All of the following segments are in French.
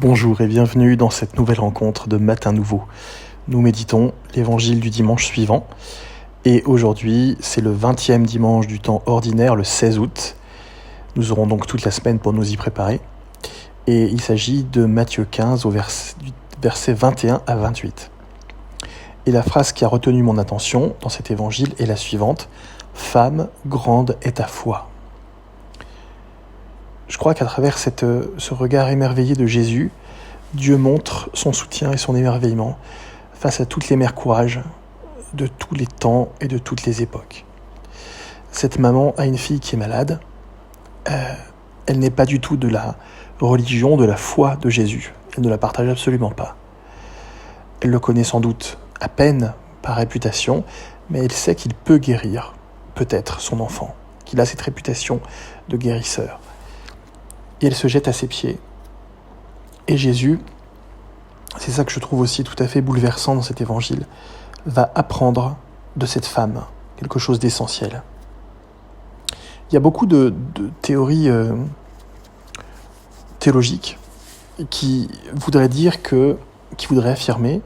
Bonjour et bienvenue dans cette nouvelle rencontre de Matin Nouveau. Nous méditons l'évangile du dimanche suivant et aujourd'hui c'est le 20e dimanche du temps ordinaire, le 16 août. Nous aurons donc toute la semaine pour nous y préparer et il s'agit de Matthieu 15 au verset 21 à 28. Et la phrase qui a retenu mon attention dans cet évangile est la suivante: « Femme, grande est ta foi ». Je crois qu'à travers ce regard émerveillé de Jésus, Dieu montre son soutien et son émerveillement face à toutes les mères courage de tous les temps et de toutes les époques. Cette maman a une fille qui est malade. Elle n'est pas du tout de la religion, de la foi de Jésus. Elle ne la partage absolument pas. Elle le connaît sans doute à peine par réputation, mais elle sait qu'il peut guérir, peut-être, son enfant, qu'il a cette réputation de guérisseur. Et elle se jette à ses pieds. Et Jésus, c'est ça que je trouve aussi tout à fait bouleversant dans cet évangile, va apprendre de cette femme quelque chose d'essentiel. Il y a beaucoup de théories théologiques qui voudraient affirmer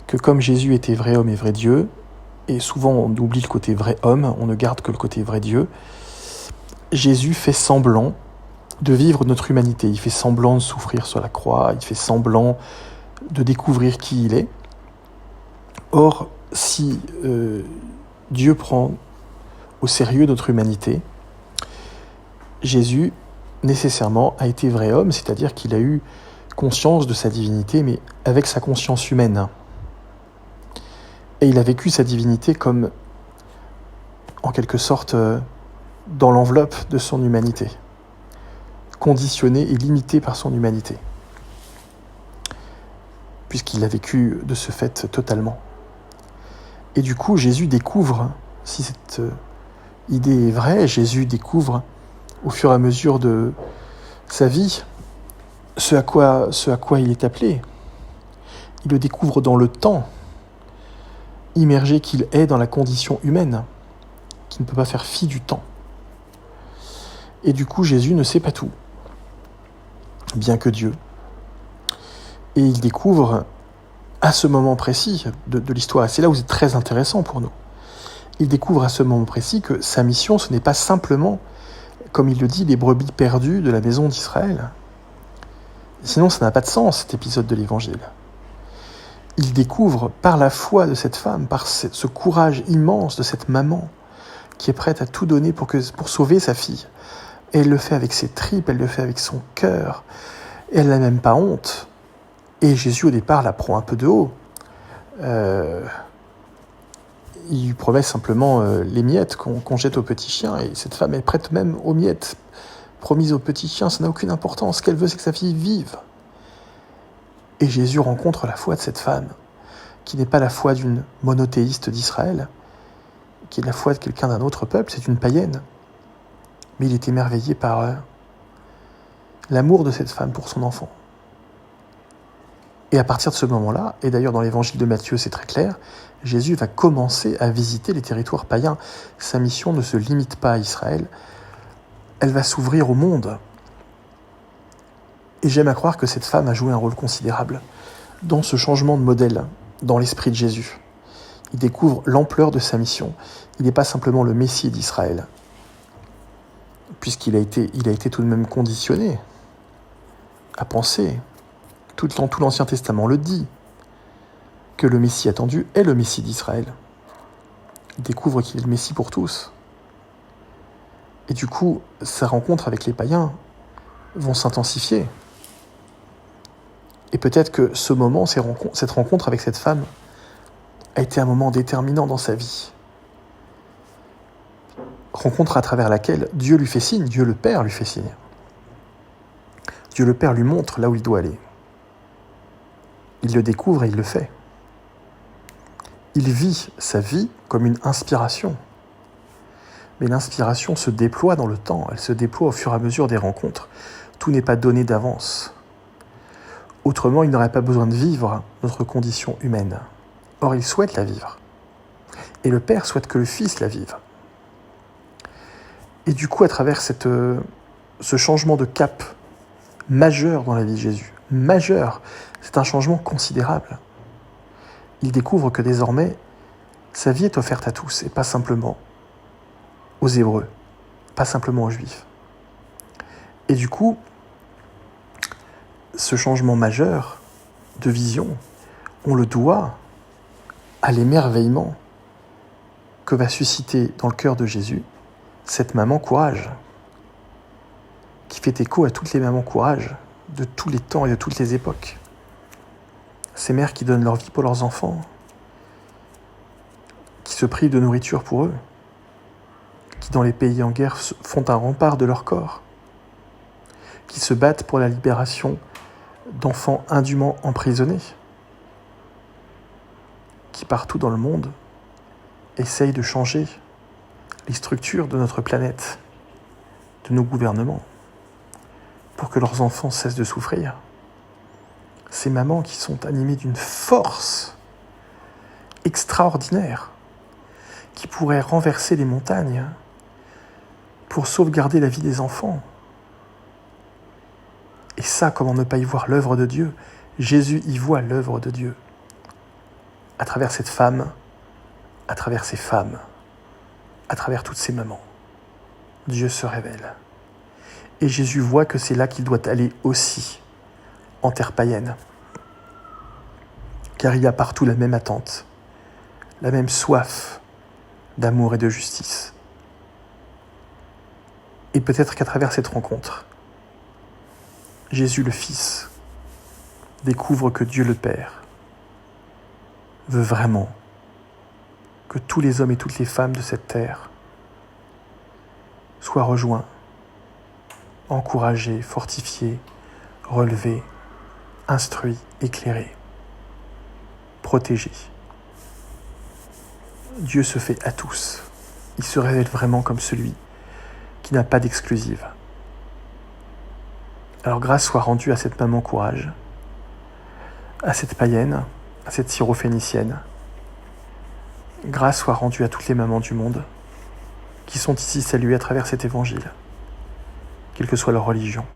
que comme Jésus était vrai homme et vrai Dieu, et souvent on oublie le côté vrai homme, on ne garde que le côté vrai Dieu, Jésus fait semblant de vivre notre humanité. Il fait semblant de souffrir sur la croix, il fait semblant de découvrir qui il est. Or, si Dieu prend au sérieux notre humanité, Jésus, nécessairement, a été vrai homme, c'est-à-dire qu'il a eu conscience de sa divinité, mais avec sa conscience humaine. Et il a vécu sa divinité comme, en quelque sorte, dans l'enveloppe de son humanité, conditionné et limité par son humanité, puisqu'il l'a vécu de ce fait totalement. Et du coup, Jésus découvre, si cette idée est vraie, Jésus découvre au fur et à mesure de sa vie ce à quoi il est appelé. Il le découvre dans le temps, immergé qu'il est dans la condition humaine, qui ne peut pas faire fi du temps. Et du coup, Jésus ne sait pas tout, bien que Dieu. Et il découvre à ce moment précis de l'histoire, et c'est là où c'est très intéressant pour nous, il découvre à ce moment précis que sa mission, ce n'est pas simplement, comme il le dit, les brebis perdues de la maison d'Israël. Sinon, ça n'a pas de sens, cet épisode de l'Évangile. Il découvre par la foi de cette femme, par ce courage immense de cette maman, qui est prête à tout donner pour sauver sa fille. Et elle le fait avec ses tripes, elle le fait avec son cœur, et elle n'a même pas honte. Et Jésus, au départ, la prend un peu de haut. Il lui promet simplement les miettes qu'on jette aux petits chiens, et cette femme est prête même aux miettes promises aux petits chiens. Ça n'a aucune importance. Ce qu'elle veut, c'est que sa fille vive. Et Jésus rencontre la foi de cette femme, qui n'est pas la foi d'une monothéiste d'Israël, qui est la foi de quelqu'un d'un autre peuple, c'est une païenne. Mais il est émerveillé par l'amour de cette femme pour son enfant. Et à partir de ce moment-là, et d'ailleurs dans l'évangile de Matthieu c'est très clair, Jésus va commencer à visiter les territoires païens. Sa mission ne se limite pas à Israël, elle va s'ouvrir au monde. Et j'aime à croire que cette femme a joué un rôle considérable dans ce changement de modèle, dans l'esprit de Jésus. Il découvre l'ampleur de sa mission. Il n'est pas simplement le Messie d'Israël, puisqu'il a été tout de même conditionné à penser, tout l'Ancien Testament le dit, que le Messie attendu est le Messie d'Israël. Il découvre qu'il est le Messie pour tous. Et du coup, sa rencontre avec les païens vont s'intensifier. Et peut-être que ce moment, cette rencontre avec cette femme, a été un moment déterminant dans sa vie. Rencontre à travers laquelle Dieu lui fait signe, Dieu le Père lui fait signe. Dieu le Père lui montre là où il doit aller. Il le découvre et il le fait. Il vit sa vie comme une inspiration. Mais l'inspiration se déploie dans le temps, elle se déploie au fur et à mesure des rencontres. Tout n'est pas donné d'avance. Autrement, il n'aurait pas besoin de vivre notre condition humaine. Or, il souhaite la vivre. Et le Père souhaite que le Fils la vive. Et du coup, à travers ce changement de cap majeur dans la vie de Jésus. Majeur. C'est un changement considérable. Il découvre que désormais, sa vie est offerte à tous et pas simplement aux Hébreux, pas simplement aux Juifs. Et du coup, ce changement majeur de vision, on le doit à l'émerveillement que va susciter dans le cœur de Jésus cette maman courage, qui fait écho à toutes les mamans courage de tous les temps et de toutes les époques. Ces mères qui donnent leur vie pour leurs enfants, qui se privent de nourriture pour eux, qui dans les pays en guerre font un rempart de leur corps, qui se battent pour la libération d'enfants indûment emprisonnés, qui partout dans le monde essayent de changer les structures de notre planète, de nos gouvernements, pour que leurs enfants cessent de souffrir. Ces mamans qui sont animées d'une force extraordinaire, qui pourraient renverser les montagnes pour sauvegarder la vie des enfants. Et ça, comment ne pas y voir l'œuvre de Dieu? Jésus y voit l'œuvre de Dieu. À travers cette femme, à travers ces femmes, à travers toutes ces mamans, Dieu se révèle. Et Jésus voit que c'est là qu'il doit aller aussi, en terre païenne. Car il y a partout la même attente, la même soif d'amour et de justice. Et peut-être qu'à travers cette rencontre, Jésus le Fils découvre que Dieu le Père veut vraiment que tous les hommes et toutes les femmes de cette terre soient rejoints, encouragés, fortifiés, relevés, instruits, éclairés, protégés. Dieu se fait à tous. Il se révèle vraiment comme celui qui n'a pas d'exclusive. Alors grâce soit rendue à cette maman courage, à cette païenne, à cette syrophénicienne. Grâce soit rendue à toutes les mamans du monde qui sont ici saluées à travers cet évangile, quelle que soit leur religion.